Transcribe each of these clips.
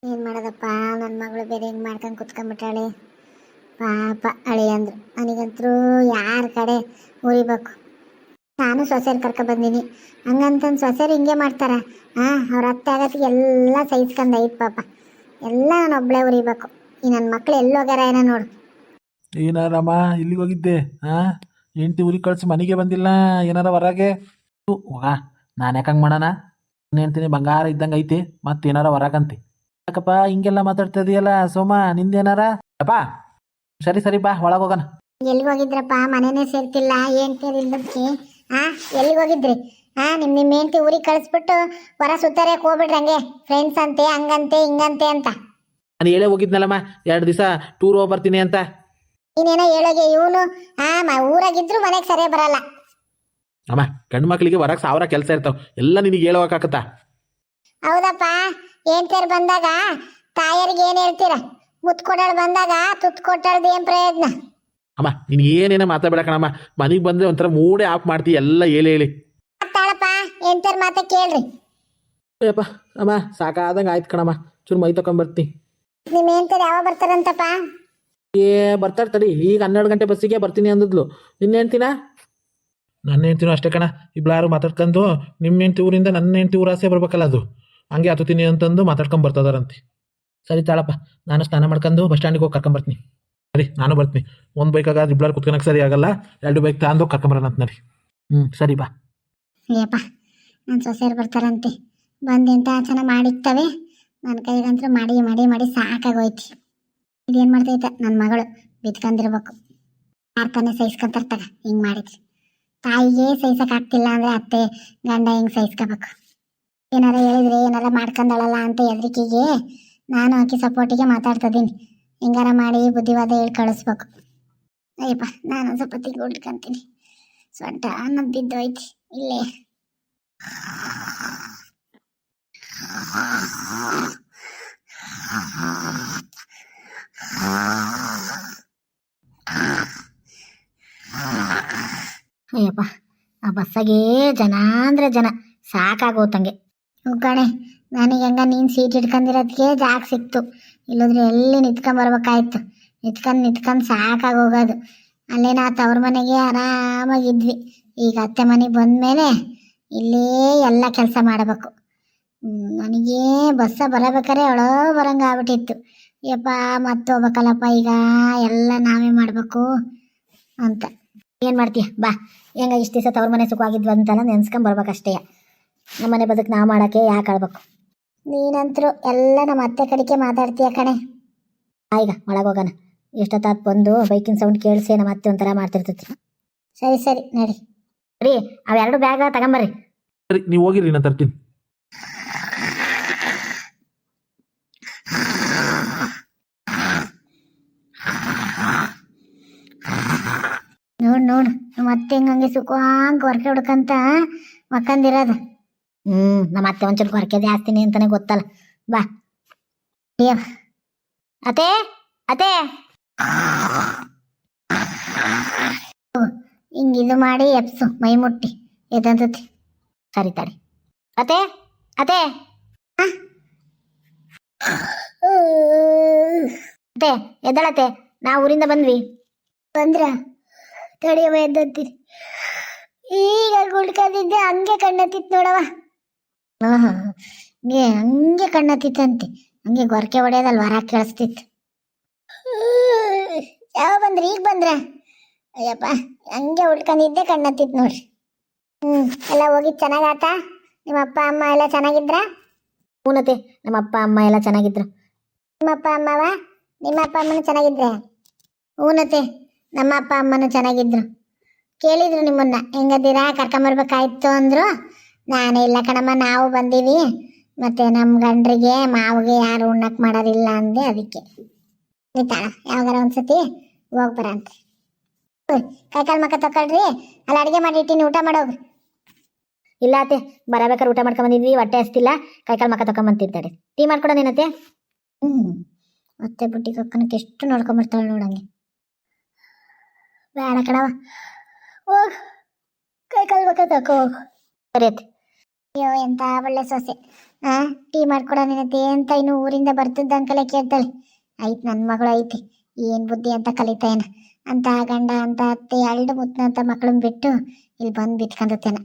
ಏನು ಮಾಡೋದಪ್ಪ, ನನ್ನ ಮಗಳು ಬೇರೆ ಹೆಂಗೆ ಮಾಡ್ಕೊಂಡು ಕುತ್ಕೊಂಡ್ಬಿಟ್ಟಾಳೆ. ಪಾಪ ಅಳಿ ಅಂದ್ರು ನನಗಂತರೂ ಯಾರ ಕಡೆ ಉರಿಬೇಕು. ನಾನು ಸೊಸೆರು ಕರ್ಕೊಬಂದೀನಿ, ಹಂಗಂತಂದು ಸೊಸೆರು ಹಿಂಗೆ ಮಾಡ್ತಾರ? ಅವ್ರ ಅತ್ತೆ ಆಗತ್ತಿಗೆ ಎಲ್ಲ ಸಹಿಸ್ಕೊಂಡೈತೆ ಪಾಪ. ಎಲ್ಲ ನಾನು ಒಬ್ಬಳೇ ಉರಿಬೇಕು. ಈ ನನ್ನ ಮಕ್ಳು ಎಲ್ಲೋಗ್ಯಾರ ಏನೋ ನೋಡು. ಏನಾರಮ್ಮ ಇಲ್ಲಿಗೆ ಹೋಗಿದ್ದೆ? ಹೆಂಡ್ತಿ ಊರಿಗೆ ಕಳಿಸಿ ಮನೆಗೆ ಬಂದಿಲ್ಲ, ಏನಾರ ಹೊರಗೆ? ವಾ, ನಾನು ಯಾಕಂಗೆ ಮಾಡೋಣ? ಹೇಳ್ತೀನಿ, ಬಂಗಾರ ಇದ್ದಂಗೆ ಐತಿ, ಮತ್ತೇನಾರ ಹೊರಗಂತೆ. ಯಾಕಪ್ಪ ಹಿಂಗೆಲ್ಲ ಮಾತಾಡ್ತಾ ಇದೆಯಲ್ಲ ಸೋಮ, ನಿಂದೇನಾರ? ಅಪ್ಪ ಸರಿ ಸರಿ ಬಾ ಒಳಗೆ ಹೋಗೋಣ. ಎಲ್ಲಿಗೆ ಹೋಗಿದ್ರಪ್ಪ? ಮನೆನೇ ಸೇರ್ತಿಲ್ಲ, ಹೆಂಡ್ತಿ ಎಲ್ಲಿಗೆ ಹೋಗಿದ್ರಿ? ನಿಮ್ಮ ಹೆಂಡ್ತಿ ಊರಿಗೆ ಕಳಿಸ್ಬಿಟ್ಟು ಹೊರ ಸುತ್ತಾರಕ್ಕೆ ಹೋಗ್ಬಿಡ್ರಿ ಹಂಗೆ, ಫ್ರೆಂಡ್ಸ್ ಅಂತೆ ಹಂಗಂತೆ ಹಿಂಗಂತೆ ಅಂತ. ನಾನು ಹೇಳೇ ಹೋಗಿದ್ನಲ್ಲಮ್ಮ 2 ದಿವಸ ಟೂರ್ ಹೋಗಿ ಬರ್ತೀನಿ ಅಂತ. ನೀನೇನೋ ಹೇಳೋಗೆ, ಇವನು ಊರಾಗಿದ್ರು ಮನೆಗೆ ಸರಿಯಾಗಿ ಬರಲ್ಲ. ಅಮ್ಮ, ಗಂಡು ಮಕ್ಕಳಿಗೆ ಹೊರಗೆ 1000 ಕೆಲಸ ಇರ್ತಾವ, ಎಲ್ಲ ನಿನಗೆ ಹೇಳೋಕಾಕತ್ತಾ? ಹೌದಪ್ಪ, ಹೆಂಡ್ತಿಯರು ಬಂದಾಗ ತಾಯರಿಗೆ ಏನು ಹೇಳ್ತೀರ? ಮುತ್ತು ಕೊಡೋಳು ಬಂದಾಗ ತುತ್ತು ಕೊಟ್ಟಳ್ದು ಏನು ಪ್ರಯೋಜನ? ಅಮ್ಮ ನೀನು ಏನೇನೋ ಮಾತಾಡಬೇಡ ಕಣಮ್ಮ, ಮನೆಗೆ ಬಂದರೆ ಒಂಥರ ಮೂಡೆ ಆಫ್ ಮಾಡ್ತೀವಿ ಎಲ್ಲ ಹೇಳಿ. ತಾಳಪ್ಪ, ಹೆಂಡ್ತಿಯರ ಮಾತ ಕೇಳ್ರಿ. ಅಯ್ಯಪ್ಪ ಅಮ್ಮ ಸಾಕಾದಂಗೆ ಆಯ್ತು ಕಣಮ್ಮ, ಚೂರು ಮೈ ತಗೊಂಬರ್ತೀನಿ. ನಿಮ್ಮ ಹೆಂಡ್ತಿಯರು ಯಾವಾಗ ಬರ್ತಾರಂತಪ್ಪ? ಬರ್ತಾರೆ ತಡಿ, ಈಗ 12 ಗಂಟೆ ಬಸ್ಸಿಗೆ ಬರ್ತೀನಿ ಅಂದಿದ್ಲು. ನಿನ್ನ ಹೆಂಡ್ತಿನ? ನನ್ನ ಹೆಂಡ್ತಿನೂ ಅಷ್ಟೇ ಕಣ, ಇಬ್ಬರು ಮಾತಾಡ್ಕೊಂಡು ನಿಮ್ಮ ಹೆಂಡ್ತಿ ಊರಿಂದ ನನ್ನ ಹೆಂಡ್ತಿ ಊರಾಸೆ ಬರ್ಬೇಕಲ್ಲ, ಅದು ಹಂಗೆ ಹತ್ತುತ್ತೀನಿ ಅಂತಂದು ಮಾತಾಡ್ಕೊಂಡು ಬರ್ತದಾರಂತೆ. ಸರಿ ತಾಳಪ್ಪ, ನಾನು ಸ್ನಾನ ಮಾಡ್ಕೊಂಡು ಬಸ್ ಸ್ಟ್ಯಾಂಡಿಗೆ ಹೋಗಿ ಕರ್ಕೊಂಬರ್ತೀನಿ. ಸರಿ ನಾನು ಬರ್ತೀನಿ. ಒಂದು ಬೈಕಾಗ ಇಬ್ಬರು ಕುತ್ಕೊಳಕ್ಕೆ ಸರಿ ಆಗಲ್ಲ, 2 ಬೈಕ್ ತಗೊಂಡು ಕರ್ಕೊಂಬರೋಣ ಅಂತ ನಡಿ. ಸರಿ ಬಾ. ಅಯ್ಯಪ್ಪ, ನನ್ನ ಸೊಸೆಯರು ಬರ್ತಾರಂತೆ, ಬಂದೆಂತ ಚೆನ್ನಾಗಿ ಮಾಡಿರ್ತವೆ. ನನ್ನ ಕೈಗಂತೂ ಮಾಡಿ ಮಾಡಿ ಮಾಡಿ ಸಾಕಾಗೋಯ್ತು. ಇದೇನು ಮಾಡ್ತೈತೆ ನನ್ನ ಮಗಳು, ಬಿತ್ಕೊಂಡಿರ್ಬೇಕು. ಯಾರ್ತಾನೆ ಸಹಿಸ್ಕೊಂತಾರ ಹಿಂಗೆ ಮಾಡಿದ್ರಿ. ತಾಯಿಗೆ ಸಹಿಸೋಕ್ಕಾಗ್ತಿಲ್ಲ ಅಂದರೆ ಅತ್ತೆ ಗಂಡ ಹೆಂಗೆ ಸಹಿಸ್ಕೋಬೇಕು? ಏನಾರ ಹೇಳಿದ್ರೆ ಏನಾರ ಮಾಡ್ಕೊಂಡಳಲ್ಲ ಅಂತ ಹೆದರಿಕೆಗೆ ನಾನು ಆಕಿ ಸಪೋರ್ಟಿಗೆ ಮಾತಾಡ್ತಿದ್ದೀನಿ. ಹೆಂಗಾರ ಮಾಡಿ ಬುದ್ಧಿವಾದ ಹೇಳಿ ಕಳಿಸ್ಬೇಕು. ಅಯ್ಯಪ್ಪ, ನಾನು ಸ್ವಲ್ಪ ತಿಳ್ಕೊಳ್ಕೊಂತೀನಿ. ಸೊಂಟ ಅನ್ನೋದು ಬಿದ್ದೋಯ್ತು ಇಲ್ಲೇ. ಅಯ್ಯಪ್ಪ, ಆ ಬಸ್ಸಾಗೆ ಜನ ಅಂದರೆ ಜನ, ಸಾಕಾಗೋತಂಗೆ. ಉಗ್ಗಣೆ, ನನಗೆ ಹಂಗ ನೀನು ಸೀಟ್ ಇಟ್ಕೊಂಡಿರೋದಕ್ಕೆ ಜಾಗ ಸಿಕ್ತು, ಇಲ್ಲದ್ರೆ ಎಲ್ಲಿ ನಿಂತ್ಕೊಂಬರ್ಬೇಕಾಯ್ತು. ನಿಂತ್ಕೊಂಡು ಸಾಕಾಗೋಗೋದು. ಅಲ್ಲೇ ನಾ ತವ್ರ ಮನೆಗೆ ಆರಾಮಾಗಿದ್ವಿ. ಈಗ ಅತ್ತೆ ಮನೆಗೆ ಬಂದಮೇಲೆ ಇಲ್ಲೇ ಎಲ್ಲ ಕೆಲಸ ಮಾಡಬೇಕು. ನನಗೆ ಬಸ್ಸ ಬರಬೇಕಾರೆ ಅವಳೋ ಬರಂಗೆ ಆಗ್ಬಿಟ್ಟಿತ್ತು. ಯಪ್ಪ ಮತ್ತೆ ಹೋಗ್ಬೇಕಲ್ಲಪ್ಪ, ಈಗ ಎಲ್ಲ ನಾವೇ ಮಾಡಬೇಕು ಅಂತ. ಏನು ಮಾಡ್ತೀಯ ಬಾ, ಹೆಂಗ ಇಷ್ಟು ದಿವಸ ತವ್ರ ಮನೆ ಸುಖವಾಗಿದ್ವು ಅಂತೆಲ್ಲ ನೆನ್ಸ್ಕೊಂಬರ್ಬೇಕಷ್ಟೇ. ನಮ್ಮನೆ ಬದುಕು ನಾವು ಮಾಡೋಕ್ಕೆ ಯಾಕೆ ಆಳ್ಬೇಕು? ನೀನಂತರೂ ಎಲ್ಲ ನಮ್ಮ ಅತ್ತೆ ಕಡೆಗೆ ಮಾತಾಡ್ತೀಯ ಕಣೆ. ಈಗ ಒಳಗೋಗೋಣ, ಎಷ್ಟೊತ್ತಾತ್ ಬಂದು ಬೈಕಿನ ಸೌಂಡ್ ಕೇಳಿಸಿ ನಮ್ಮ ಅತ್ತೆ ಒಂಥರ ಮಾಡ್ತಿರ್ತೈತಿ. ಸರಿ ಸರಿ ನಡಿ. ರೀ, ಅವೆರಡು ಬ್ಯಾಗ ತಗೊಂಬರ್ರಿ. ಸರಿ ನೀವು ಹೋಗಿರಿ, ನಾನು ತರ್ತೀನಿ. ನೋಡು ಮತ್ತೆ ಹಂಗೆ ಸುಖವಾಗಿ ಹೊರಕೆ ಹುಡ್ಕಂತ ಮಕ್ಕಂದಿರೋದು. ನಮ್ಮ ಅತ್ತೆ ಒಂಚೂರು ಹೊರಕೆ ಜಾಸ್ತಿನಿ ಅಂತಾನೆ ಗೊತ್ತಲ್ಲ. ಬಾ ಅತ್ತೆ ಅತ್ತೆ ಹಿಂಗಿದು ಮಾಡಿ ಎಪ್ಸು ಮೈ ಮುಟ್ಟಿ ಎದಂತತಿ. ಸರಿ ತಡಿ. ಅತ್ತೆ ಅತ್ತೆ ಅತ್ತೆ ಎದ್ದಳತ್ತೆ, ನಾವು ಊರಿಂದ ಬಂದ್ವಿ. ಬಂದ್ರ ತಡಿಯವ ಎದ್ದಂತೀನಿ. ಈಗ ಗುಡ್ಕದಿದ್ದೆ ಹಂಗೆ ಕಣ್ಣತ್ತಿತ್ತು ನೋಡವ. ಹಂಗೆ ಕಣ್ಣತ್ತಿತ್ತಂತೆ, ಹಂಗೆ ಗೊರಕೆ ಹೊಡೆಯೋದಲ್ಲಿ ಹೊರ ಕೇಳಿಸ್ತಿತ್ತು. ಯಾವ ಬಂದ್ರಿ? ಈಗ ಬಂದ್ರ? ಅಯ್ಯಪ್ಪ, ಹಂಗೆ ಉಳ್ಕೊಂಡಿದ್ದೆ ಕಣ್ಣತ್ತಿತ್ತು ನೋಡ್ರಿ. ಎಲ್ಲ ಹೋಗಿದ್ದು ಚೆನ್ನಾಗಾತ? ನಿಮ್ಮ ಅಪ್ಪ ಅಮ್ಮ ಎಲ್ಲ ಚೆನ್ನಾಗಿದ್ರ? ಹೂನತೆ, ನಮ್ಮ ಅಪ್ಪ ಅಮ್ಮ ಎಲ್ಲ ಚೆನ್ನಾಗಿದ್ರು. ನಿಮ್ಮ ಅಪ್ಪ ಅಮ್ಮವ? ನಿಮ್ಮ ಅಪ್ಪ ಅಮ್ಮನೂ ಚೆನ್ನಾಗಿದ್ರೆ? ಹೂನತೆ, ನಮ್ಮ ಅಪ್ಪ ಅಮ್ಮನೂ ಚೆನ್ನಾಗಿದ್ರು. ಕೇಳಿದ್ರು ನಿಮ್ಮನ್ನ ಹೆಂಗದ್ದೀರಾ, ಕರ್ಕೊಂಬರ್ಬೇಕಾಯ್ತು ಅಂದರು. ನಾನೇ ಇಲ್ಲ ಕಣಮ್ಮ, ನಾವು ಬಂದೀವಿ, ಮತ್ತು ನಮ್ಮ ಗಂಡ್ರಿಗೆ ಮಾವಿಗೆ ಯಾರು ಉಣ್ಣಕ್ಕೆ ಮಾಡೋರಿಲ್ಲ ಅಂದೆ, ಅದಕ್ಕೆ ನಿತಾಳ ಯಾವಾಗಾರ ಒಂದ್ಸತಿ ಹೋಗ್ಬರ ಅಂತ. ಕೈಕಾಲು ಮಕ್ಕ ತಗೊಳ್ರಿ, ಅಲ್ಲಿ ಅಡುಗೆ ಮಾಡಿಟ್ಟಿನಿ, ಊಟ ಮಾಡೋಗ್ರಿ. ಇಲ್ಲ ಅತ್ತೆ, ಬರಬೇಕಾದ್ರೆ ಊಟ ಮಾಡ್ಕೊಂಬಂದಿದ್ವಿ, ಹೊಟ್ಟೆ ಹಸ್ತಿಲ್ಲ, ಕೈಕಾಲು ಮಕ್ಕ ತಗೊಂಬಂತಿರ್ತಾರೆ. ಟೀ ಮಾಡ್ಕೊಡೋ ನೀನತ್ತೆ? ಮತ್ತೆ ಬುಟ್ಟಿ ಕಕ್ಕನಕ್ಕೆ ಎಷ್ಟು ನೋಡ್ಕೊಂಬರ್ತಾಳೆ ನೋಡಂಗೆ. ಬೇಡ ಕಣವ, ಹೋಗ್ ಕೈಕಾಲು ಮಕ್ಕ ತಕೋ ಹೋಗು. ಸರಿ ಅತ್ತೆ. ಅಯ್ಯೋ ಎಂಥ ಒಳ್ಳೆ ಸೊಸೆ, ಟೀ ಮಾಡ್ಕೊಡ ನಿನತೆ ಅಂತ ಇನ್ನು ಊರಿಂದ ಬರ್ತಿದ್ದ ಅಂಕಲೇ ಕೇಳ್ತಾಳೆ. ಆಯ್ತು ನನ್ನ ಮಗಳು ಐತಿ, ಏನು ಬುದ್ಧಿ ಅಂತ ಕಲಿತಾಯನ ಅಂತ ಗಂಡ ಅಂತ ಅತ್ತೆ ಎರಡು ಮುತ್ತನ ಅಂತ ಮಕ್ಕಳನ್ನ ಬಿಟ್ಟು ಇಲ್ಲಿ ಬಂದು ಬಿತ್ಕೊಂಡತೇನ.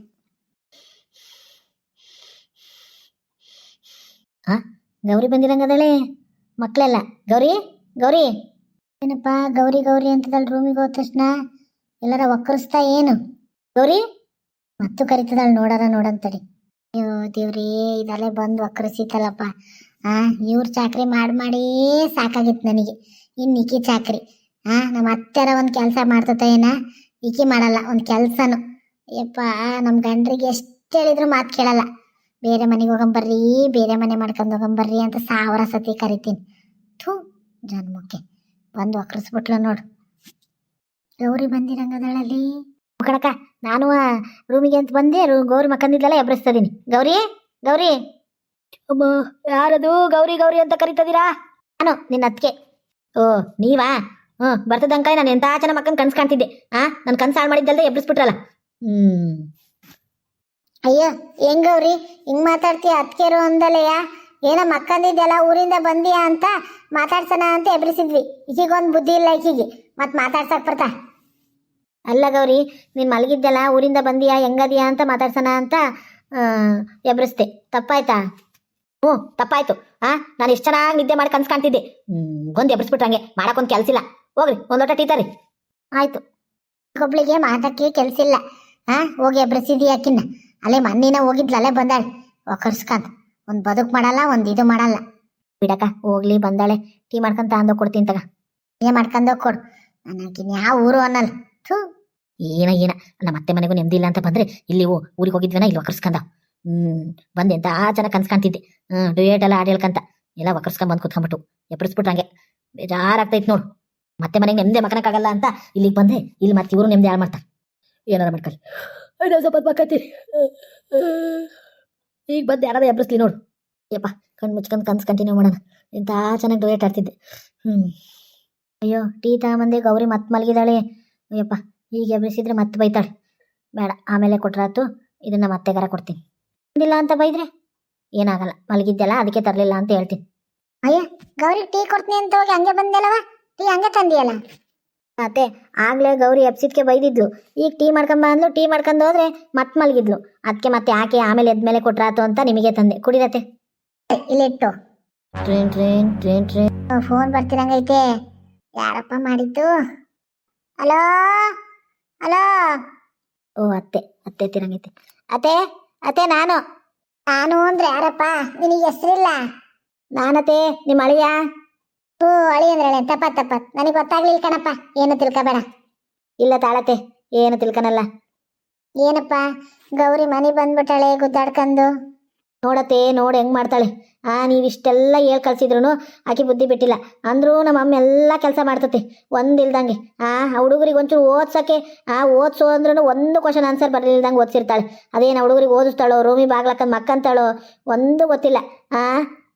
ಗೌರಿ ಬಂದಿರಂಗದಳೆ ಮಕ್ಕಳೆಲ್ಲ. ಗೌರಿ ಗೌರಿ ಏನಪ್ಪ ಗೌರಿ ಗೌರಿ ಅಂತದಳು ರೂಮಿಗೆ ಹೋದ ತಕ್ಷಣ ಎಲ್ಲರ ಒಕ್ಕರಿಸ್ತಾ ಏನು? ಗೌರಿ ಮತ್ತು ಕರಿತದಳು ನೋಡಂತಡಿ. ಅಯ್ಯೋ ದೇವ್ರೇ, ಇದಲ್ಲೇ ಬಂದು ಒಕ್ಕರಿಸಿತಲ್ಲಪ್ಪ. ಇವ್ರ ಚಾಕ್ರಿ ಮಾಡಿ ಸಾಕಾಗಿತ್ತು ನನಗೆ. ಇನ್ನು ಈಕಿ ಚಾಕ್ರಿ ನಮ್ಮ ಅತ್ತೆರ ಒಂದು ಕೆಲಸ ಮಾಡ್ತತ ಏನ, ಈಕಿ ಮಾಡಲ್ಲ ಒಂದು ಕೆಲಸನು. ಯಪ್ಪ ನಮ್ಮ ಗಂಡ್ರಿಗೆ ಎಷ್ಟು ಹೇಳಿದ್ರು ಮಾತು ಕೇಳಲ್ಲ. ಬೇರೆ ಮನೆಗೆ ಹೋಗಂಬರ್ರಿ, ಬೇರೆ ಮನೆ ಮಾಡ್ಕೊಂಡು ಹೋಗಂಬರ್ರಿ ಅಂತ 1000 ಸತಿ ಕರಿತೀನಿ. ಥೂ ಜನ್ಮಕ್ಕೆ ಬಂದು ಒಕ್ಕರಿಸ್ಬಿಟ್ಲು ನೋಡು. ಗೌರಿ ಬಂದಿರಂಗದಳಲ್ಲಿ ಕಣಕ, ನಾನು ರೂಮಿಗೆ ಅಂತ ಬಂದೆ. ಗೌರಿ ಮಕ್ಕಂದಿದ್ದಲ್ಲ ಎಬ್ರಿಸ್ತದೀನಿ. ಗೌರಿ ಗೌರಿ ಅಮ್ಮ, ಯಾರದು ಗೌರಿ ಗೌರಿ ಅಂತ ಕರಿತದೀರಾ? ನಾನು ನಿನ್ನ ಅತ್ತಿಗೆ. ಓ ನೀವಾ? ಬರ್ತದಂಕ ನಾನು ಎಂತ ಜನ ಮಕ್ಕನ್ ಕನ್ಸ್ ಕಾಣ್ತಿದ್ದೆ. ನನ್ನ ಕನ್ಸು ಹಾಳು ಮಾಡಿದ್ದಲ್ದೆ ಎಬ್ರಿಸ್ಬಿಟ್ರಲ್ಲ. ಅಯ್ಯೋ ಹೆಂಗ್ ಗೌರಿ ಹಿಂಗ್ ಮಾತಾಡ್ತೀಯ? ಅತ್ಕೆರು ಅಂದಲೆಯ ಏನೋ ಮಕ್ಕಂದಿದ್ದೆಲ್ಲ ಊರಿಂದ ಬಂದಿಯಾ ಅಂತ ಮಾತಾಡ್ಸೋಣ ಅಂತ ಎಬ್ರಿಸಿದ್ವಿ. ಈಗೀಗೊಂದು ಬುದ್ಧಿ ಇಲ್ಲ ಈಕಿಗೆ, ಮತ್ತೆ ಮಾತಾಡ್ಸಕ್ ಬರ್ತಾ? ಅಲ್ಲ ಗೌರಿ, ನೀನು ಮಲಗಿದ್ದೆಲ್ಲ ಊರಿಂದ ಬಂದಿಯಾ ಹೆಂಗದಿಯಾ ಅಂತ ಮಾತಾಡ್ಸೋಣ ಅಂತ ಎಬ್ರಿಸ್ದೆ. ತಪ್ಪಾಯ್ತಾ? ತಪ್ಪಾಯ್ತು. ನಾನು ಎಷ್ಟು ಚೆನ್ನಾಗಿ ನಿದ್ದೆ ಮಾಡಿ ಕನ್ಸ್ ಕಾಣ್ತಿದ್ದೆ. ಗೊಂದು ಎಬ್ರಿಸ್ಬಿಟ್ರಂಗೆ. ಮಾಡಕ್ಕೊಂದು ಕೆಲಸ ಇಲ್ಲ. ಹೋಗ್ರಿ ಒಂದು ಲೋಟ ಟೀ ತರಿ. ಆಯ್ತು. ಒಬ್ಳಿಗೆ ಮಾತಕ್ಕೆ ಕೆಲ್ಸ ಇಲ್ಲ. ಹೋಗಿ ಎಬ್ರಿಸಿದಿ ಯಾಕಿನ್ನ? ಅಲ್ಲೇ ಮಣ್ಣಿನ ಹೋಗಿದ್ಲ, ಅಲ್ಲೇ ಬಂದಾಳೆ ಒಕ್ಕರ್ಸ್ಕಂತ. ಒಂದು ಬದುಕು ಮಾಡಲ್ಲ, ಒಂದು ಇದು ಮಾಡಲ್ಲ. ಬಿಡಕ ಹೋಗ್ಲಿ, ಬಂದಾಳೆ. ಟೀ ಮಾಡ್ಕೊಂತ ಅಂದೋ ಕೊಡ್ತೀನಿ ತಗ. ಮಾಡ್ಕೊಂಡೋಗಿ ಕೊಡು. ನನಗಿನ್ ಯಾವ ಊರು ಅನ್ನಲ್ಲ. ಥೂ ಏನ ನಮ್ಮ ಅತ್ತೆ ಮನೆಗೂ ನೆಮ್ಮದಿ ಇಲ್ಲ ಅಂತ ಬಂದ್ರೆ ಇಲ್ಲಿ ಊರಿಗೆ ಹೋಗಿದ್ವೇನ, ಇಲ್ಲಿ ಒಕ್ಕರ್ಸ್ಕಂದ ಬಂದೆ ಅಂತ ಜನ ಕನ್ಸ್ ಕಾಣ್ತಿದ್ದೆ. ಡುಯೇಟ್ ಎಲ್ಲ ಆಡಿ ಹೇಳ್ಕಂತ ಎಲ್ಲ ಒಕ್ಕರ್ಸ್ಕೊಂಡ್ ಬಂದು ಕುತ್ಕೊಂಡ್ಬಿಟ್ಟು ಎಬ್ರಿಸ್ಬಿಟ್ರಂಗೆ. ಬೇಜಾರಾಗ್ತೈತೆ ನೋಡು. ಮತ್ತೆ ಮನೆಗೆ ನೆಮ್ಮದಿ ಮಕ್ಕನಕ್ಕಾಗಲ್ಲ ಅಂತ ಇಲ್ಲಿಗೆ ಬಂದ್ರೆ ಇಲ್ಲಿ ಮತ್ತೆ ಇವರು ನೆಮ್ಮದಿ ಹಾಳು ಮಾಡ್ತಾರೆ. ಏನಾರ ಮಾಡ್ಕೊಳ್ಳಿ. ಸ್ವಲ್ಪ ಮಕ್ಕತ್ತೀರಿ. ಈಗ ಬಂದು ಯಾರಾದ್ರೂ ಎಬ್ರಿಸ್ಲಿ ನೋಡು. ಯಪ್ಪ ಕಣ್ಣು ಮುಚ್ಕೊಂಡು ಕನ್ಸ್ ಕಂಟಿನ್ಯೂ ಮಾಡೋಣ. ಎಂತ ಚೆನ್ನಾಗಿ ಡುಯೇಟ್ ಆಡ್ತಿದ್ದೆ. ಅಯ್ಯೋ ಟೀ ತಗೊಂಬಂದೆ. ಗೌರಿ ಮತ್ತೆ ಮಲಗಿದಾಳೆ. ಅಯ್ಯಪ್ಪ ಈಗ ಎಬ್ರಿಸಿದ್ರೆ ಮತ್ತೆ ಬೈತಾಳೆ. ಬೇಡ, ಆಮೇಲೆ ಕೊಟ್ರಾತು. ಇದನ್ನ ಮತ್ತೆಗಾರ ಕೊಡ್ತೀನಿ. ಬಂದಿಲ್ಲ ಅಂತ ಬೈದ್ರೆ ಏನಾಗಲ್ಲ, ಮಲಗಿದ್ದೆಲ್ಲ ಅದಕ್ಕೆ ತರಲಿಲ್ಲ ಅಂತ ಹೇಳ್ತೀನಿ. ಅಯ್ಯ ಗೌರಿ ಟೀ ಕೊಡ್ತೀನಿ ಅಂತ ಹೋಗಿ ಹಂಗೆ ಬಂದೆಲ್ಲವ, ಟೀ ಹಂಗೆ ತಂದಿಯಲ್ಲ. ಮತ್ತೆ ಆಗ್ಲೇ ಗೌರಿ ಎಬ್ಸಿದ್ಕೆ ಬೈದಿದ್ಲು. ಈಗ ಟೀ ಮಾಡ್ಕೊಂಬ ಅಂದ್ಲು. ಟೀ ಮಾಡ್ಕೊಂಡು ಹೋದ್ರೆ ಮತ್ತೆ ಮಲಗಿದ್ಲು. ಅದಕ್ಕೆ ಮತ್ತೆ ಯಾಕೆ ಆಮೇಲೆ ಎದ್ಮೇಲೆ ಕೊಟ್ರಾತು ಅಂತ ನಿಮಗೆ ತಂದೆ. ಕುಡಿರತ್ತೆ. ಇಲ್ಲಿಟ್ಟು train train train train phone ಬರ್ತಿರಂಗೈತೆ. ಯಾರಪ್ಪ ಮಾಡಿದ್ದು? Hello hello. ಓ ಅತ್ತೆ ತಿರಂಗೈತೆ. ಅತ್ತೆ ನಾನು ಅಂದ್ರೆ ಯಾರಪ್ಪ? ನಿನಗೆ ಹೆಸರಿಲ್ಲ? ನಾನತ್ತೆ ನಿಮ್ಮ ಅಳಿಯ. ಅಳಿ ಅಂದ್ರೆ ತಪ್ಪ ನನಗೆ ಗೊತ್ತಾಗ್ಲಿಲ್ಲ ಕಣಪ್ಪ. ಏನು ತಿಳ್ಕೊಬೇಡ. ಇಲ್ಲ ತಾಳತ್ತೆ, ಏನು ತಿಳ್ಕನಲ್ಲ. ಏನಪ್ಪ ಗೌರಿ ಮನೆ ಬಂದ್ಬಿಟ್ಟಾಳೆ ಗುದ್ದಾಡ್ಕೊಂಡು. ನೋಡತ್ತೆ, ನೋಡಿ ಹೆಂಗ್ ಮಾಡ್ತಾಳೆ. ನೀವಿಷ್ಟೆಲ್ಲ ಹೇಳ್ ಕಳ್ಸಿದ್ರು ಆಕಿ ಬುದ್ಧಿ ಬಿಟ್ಟಿಲ್ಲ. ಅಂದ್ರೂ ನಮ್ಮ ಅಮ್ಮ ಎಲ್ಲ ಕೆಲಸ ಮಾಡ್ತತೆ ಒಂದಿಲ್ದಂಗೆ. ಹುಡುಗರಿಗೆ ಒಂಚೂರು ಓದ್ಸಕ್ಕೆ ಓದ್ಸೋ ಅಂದ್ರೂ ಒಂದು ಕ್ವಶನ್ ಆನ್ಸರ್ ಬರಲಿಲ್ದಂಗೆ ಓದ್ಸಿರ್ತಾಳೆ. ಅದೇನು ಹುಡುಗರಿಗೆ ಓದಿಸ್ತಾಳೋ, ರೂಮಿ ಬಾಗ್ಲಕ್ಕಂದು ಮಕ್ಕಂತಾಳೋ ಒಂದು ಗೊತ್ತಿಲ್ಲ.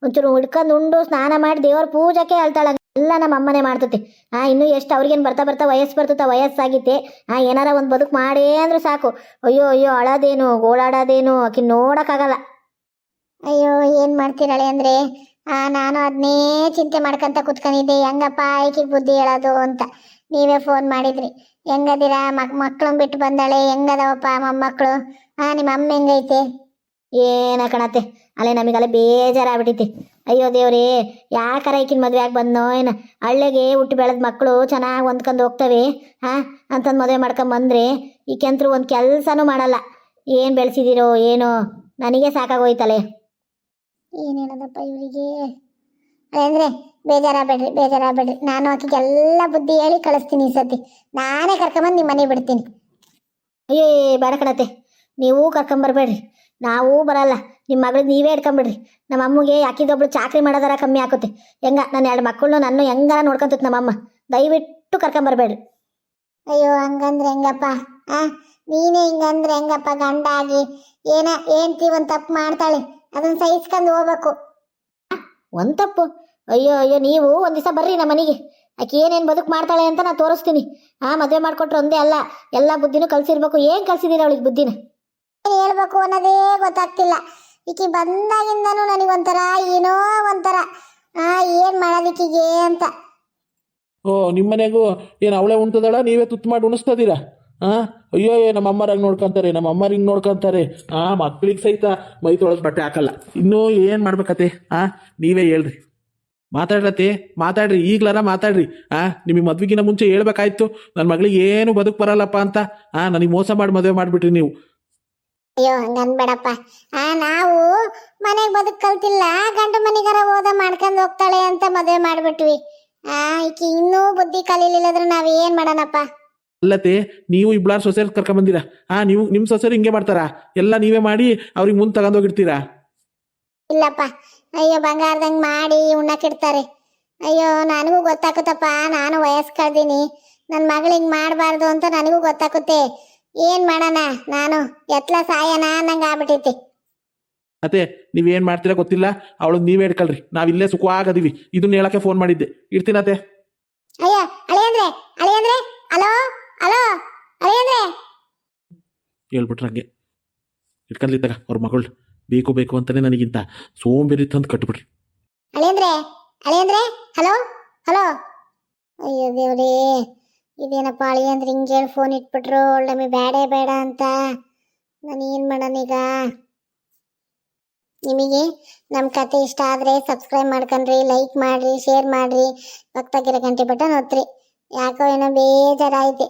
ಒಂಚೂರು ಹಿಡ್ಕೊಂಡು ಉಂಡು ಸ್ನಾನ ಮಾಡಿ ದೇವ್ರ ಪೂಜೆಗೆ ಹೇಳ್ತಾಳ. ಎಲ್ಲ ನಮ್ಮ ಅಮ್ಮನೇ ಮಾಡ್ತತೆ. ಇನ್ನೂ ಎಷ್ಟು ಅವ್ರಿಗೇನು ಬರ್ತಾ ವಯಸ್ಸು ಬರ್ತತ, ವಯಸ್ಸಾಗಿತ್ತೆ. ಏನಾರ ಒಂದು ಬದುಕು ಮಾಡೇ ಅಂದ್ರೆ ಸಾಕು. ಅಯ್ಯೋ ಅಳೋದೇನು ಗೋಳಾಡೋದೇನು ಆಕಿ ನೋಡೋಕ್ಕಾಗಲ್ಲ. ಅಯ್ಯೋ ಏನು ಮಾಡ್ತೀರಳೆ ಅಂದರೆ ನಾನು ಅದನ್ನೇ ಚಿಂತೆ ಮಾಡ್ಕೊಂತ ಕುತ್ಕೊಂಡಿದ್ದೆ. ಹೆಂಗಪ್ಪ ಆಯ್ಕೆಗೆ ಬುದ್ಧಿ ಹೇಳೋದು ಅಂತ ನೀವೇ ಫೋನ್ ಮಾಡಿದ್ರಿ. ಹೆಂಗದಿರಾ? ಮಕ್ಕಳನ್ನ ಬಿಟ್ಟು ಬಂದಾಳೆ. ಹೆಂಗದವಪ್ಪ ಮೊಮ್ಮಕ್ಕಳು? ನಿಮ್ಮ ಅಮ್ಮ ಹೆಂಗೈತೆ? ಏನ ಕಣತ್ತೆ, ಅಲ್ಲೇ ನಮಗಲ್ಲೇ ಬೇಜಾರಾಗ್ಬಿಟ್ಟೈತಿ. ಅಯ್ಯೋ ದೇವ್ರೇ, ಯಾಕಾರ ಈಕಿನ ಮದುವೆ ಆಗಿ ಬಂದನೋ ಏನು? ಹಳ್ಳಿಗೆ ಹುಟ್ಟು ಬೆಳೆದ ಮಕ್ಕಳು ಚೆನ್ನಾಗಿ ಹೊಂದ್ಕೊಂಡು ಹೋಗ್ತವೆ ಅಂತಂದು ಮದುವೆ ಮಾಡ್ಕೊಂಬಂದ್ರೆ ಈಕೆಂತರೂ ಒಂದು ಕೆಲಸನೂ ಮಾಡಲ್ಲ. ಏನು ಬೆಳೆಸಿದಿರೋ ಏನೋ, ನನಗೆ ಸಾಕಾಗೋಯ್ತಲೆ. ಏನು ಹೇಳೋದಪ್ಪ ಇವರಿಗೆ? ಅಂದರೆ ಬೇಜಾರಾಗಬೇಡ್ರಿ. ನಾನು ಆಕೆಗೆಲ್ಲ ಬುದ್ಧಿ ಹೇಳಿ ಕಳಿಸ್ತೀನಿ. ಈ ಸತಿ ನಾನೇ ಕರ್ಕೊಂಬಂದು ನಿಮ್ಮ ಮನೆ ಬಿಡ್ತೀನಿ. ಅಯ್ಯೇ ಬೇಡ ಕಣತ್ತೆ, ನೀವು ಕರ್ಕೊಂಬರ್ಬೇಡ್ರಿ, ನಾವೂ ಬರಲ್ಲ. ನಿಮ್ಮ ಮಗಳಿಗೆ ನೀವೇ ಇಟ್ಕೊಂಬಿಡ್ರಿ. ನಮ್ಮ ಅಮ್ಮಗೆ ಯಾಕಿದೊಬ್ಳು ಚಾಕ್ರಿ ಮಾಡೋದಾರ ಕಮ್ಮಿ ಆಗುತ್ತೆ. ನನ್ನ 2 ಮಕ್ಕಳನ್ನು ನನ್ನ ಹೆಂಗಾರ ನೋಡ್ಕೊಂತತ್ ನಮ್ಮಮ್ಮ. ದಯವಿಟ್ಟು ಕರ್ಕೊಂಬರ್ಬೇಡ್ರಿ. ಅಯ್ಯೋ ಹಂಗಂದ್ರೆ ಹೆಂಗಪ್ಪ? ನೀನೇ ಹಿಂಗಂದ್ರೆ ಹೆಂಗಪ್ಪ? ಗಂಡ ಆಗಿ ಏನ್ತಿ ಒಂದು ತಪ್ಪು ಮಾಡ್ತಾಳೆ, ಅದನ್ನ ಸಹಿಸ್ಕೊಂಡು ಹೋಗ್ಬೇಕು. ಒಂದು ತಪ್ಪು? ಅಯ್ಯೋ ನೀವು ಒಂದು ದಿವಸ ಬರ್ರಿ ನಮ್ಮ ಮನೆಗೆ. ಆಕೆ ಏನೇನು ಬದುಕು ಮಾಡ್ತಾಳೆ ಅಂತ ನಾನು ತೋರಿಸ್ತೀನಿ. ಮದುವೆ ಮಾಡಿಕೊಟ್ರೆ ಒಂದೇ ಅಲ್ಲ, ಎಲ್ಲ ಬುದ್ಧಿನೂ ಕಲಿಸಿರ್ಬೇಕು. ಏನು ಕಲಿಸಿದ್ದೀರ ಅವಳಿಗೆ ಬುದ್ಧಿನ? ಏನು ಹೇಳ್ಬೇಕು ಅನ್ನೋದೇ ಗೊತ್ತಾಗ್ತಿಲ್ಲ. ಈಕಿ ಬಂದಾಗಿಂದನೂ ನನಗೊಂಥರ ಏನೋ ಒಂಥರ ಏನು ಮಾಡೋದಿಕ್ಕಿಗೆ ಅಂತ. ಓ ನಿಮ್ಮನೆಗೂ ಏನು ಅವಳೇ ಉಣ್ತದಳ, ನೀವೇ ತುತ್ತು ಮಾಡಿ ಉಣಿಸ್ತದೀರಾ? ಅಯ್ಯೋ ನಮ್ಮ ಅಮ್ಮರಾಗ ನೋಡ್ಕೊಂತಾರೆ, ನಮ್ಮ ಅಮ್ಮರ ಹಿಂಗೆ ನೋಡ್ಕೊಂತಾರೆ. ಮಕ್ಳಿಗೆ ಸಹಿತ ಮೈ ತೊಳೆದು ಬಟ್ಟೆ ಹಾಕಲ್ಲ. ಇನ್ನೂ ಏನು ಮಾಡ್ಬೇಕತೆ? ನೀವೇ ಹೇಳ್ರಿ, ಮಾತಾಡ್ರತಿ, ಮಾತಾಡ್ರಿ, ಈಗ್ಲಾರ ಮಾತಾಡ್ರಿ. ನಿಮಗೆ ಮದ್ವೆಗಿನ ಮುಂಚೆ ಹೇಳ್ಬೇಕಾಯ್ತು ನನ್ನ ಮಗಳಿಗೆ ಏನು ಬದುಕು ಬರಲ್ಲಪ್ಪ ಅಂತ. ನನಗೆ ಮೋಸ ಮಾಡಿ ಮದುವೆ ಮಾಡಿಬಿಟ್ರಿ ನೀವು. ಅಯ್ಯೋ ಹಂಗನ್ಬೇಡಪ್ಪ. ನಾವು ಮನೆಗೆ ಬದುಕು ಕಲ್ತಿಲ್ಲ, ಗಂಡ ಮನೆಗಾರ ಓದ ಮಾಡ್ಕೊಂಡು ಹೋಗ್ತಾಳೆ ಅಂತ ಮದುವೆ ಮಾಡ್ಬಿಟ್ವಿ. ಈಕಿ ಇನ್ನೂ ಬುದ್ಧಿ ಕಲೀಲಿಲ್ಲದ್ರೆ ನಾವೇನ್ ಮಾಡೋಣಪ್ಪ? ಅಲ್ಲತೆ, ನೀವು ಇಬ್ಬಳಾರು ಸೊಸೆಯರ್ ಕರ್ಕೊಂಬಂದಿರಾ. ನೀವು ನಿಮ್ಮ ಸೊಸೆಯರು ಹಿಂಗೆ ಮಾಡ್ತಾರಾ? ಎಲ್ಲ ನೀವೇ ಮಾಡಿ ಅವ್ರಿಗೆ ಮುಂದೆ ತಗೊಂಡೋಗಿರ್ತೀರಾ? ಇಲ್ಲಪ್ಪ, ಅಯ್ಯೋ ಬಂಗಾರದಂಗೆ ಮಾಡಿ ಉಣ್ಣಕ್ಕಿಡ್ತಾರೆ. ಅಯ್ಯೋ ನನಗೂ ಗೊತ್ತಾಗುತ್ತಪ್ಪ, ನಾನು ವಯಸ್ಸು ಕಳ್ದೀನಿ, ನನ್ನ ಮಗಳಿಗೆ ಮಾಡಬಾರ್ದು ಅಂತ ನನಗೂ ಗೊತ್ತಾಗುತ್ತೆ. ಏನು ಮಾಡೋಣ, ನಾನು ಎತ್ಲ ಸಾಯನ ನಂಗೆ ಆಗ್ಬಿಟ್ಟೈತಿ. ಅತ್ತೆ, ನೀವೇನು ಮಾಡ್ತೀರಾ ಗೊತ್ತಿಲ್ಲ, ಅವಳಿಗೆ ನೀವೇ ಹೇಳ್ಕೊಳ್ರಿ. ನಾವಿಲ್ಲೇ ಸುಖವಾಗದೀವಿ. ಇದನ್ನ ಹೇಳಕ್ಕೆ ಫೋನ್ ಮಾಡಿದ್ದೆ. ಇಡ್ತೀನತ್ತೆ. ಅಯ್ಯ ಅಳಿಯಂದ್ರೆ, ಅಳಿಯಂದ್ರೆ, ಅಲೋ ಅಲೋ ಅಳಿಯಂದ್ರೆ. ಹೇಳ್ಬಿಟ್ರೆ ಹಂಗೆ ಇಟ್ಕೊಂಡ್ಲಿದ್ದಾಗ ಅವ್ರ ಮಗಳು ಬೇಕು ಬೇಕು ಅಂತಾನೆ ನನಗಿಂತ ಸೋಂಬೇರಿ ತಂದು ಕಟ್ಬಿಡ್ರಿ. ಅಳಿಯಂದ್ರೆ, ಅಳಿಯಂದ್ರೆ, ಹಲೋ ಹಲೋ. ಅಯ್ಯೋ ದೇವ್ರೇ, ಇದೇನಪ್ಪ ಅಳಿಯಂದ್ರೆ ಹಿಂಗೆ ಹೇಳಿ ಫೋನ್ ಇಟ್ಬಿಟ್ರು. ಒಳ್ಳೆ ಬೇಡೇ ಬೇಡ ಅಂತ. ನಾನು ಏನು ಮಾಡೋಣೀಗ? ನಿಮಗೆ ನಮ್ಮ ಕತೆ ಇಷ್ಟ ಆದರೆ ಸಬ್ಸ್ಕ್ರೈಬ್ ಮಾಡ್ಕೊಂಡ್ರಿ, ಲೈಕ್ ಮಾಡಿರಿ, ಶೇರ್ ಮಾಡಿರಿ, ಪಕ್ಕದಾಗಿರೋ ಗಂಟೆ ಬಟನ್ ಒತ್ತಿರಿ. ಯಾಕೋ ಏನೋ ಬೇಜಾರಾಯ್ತು.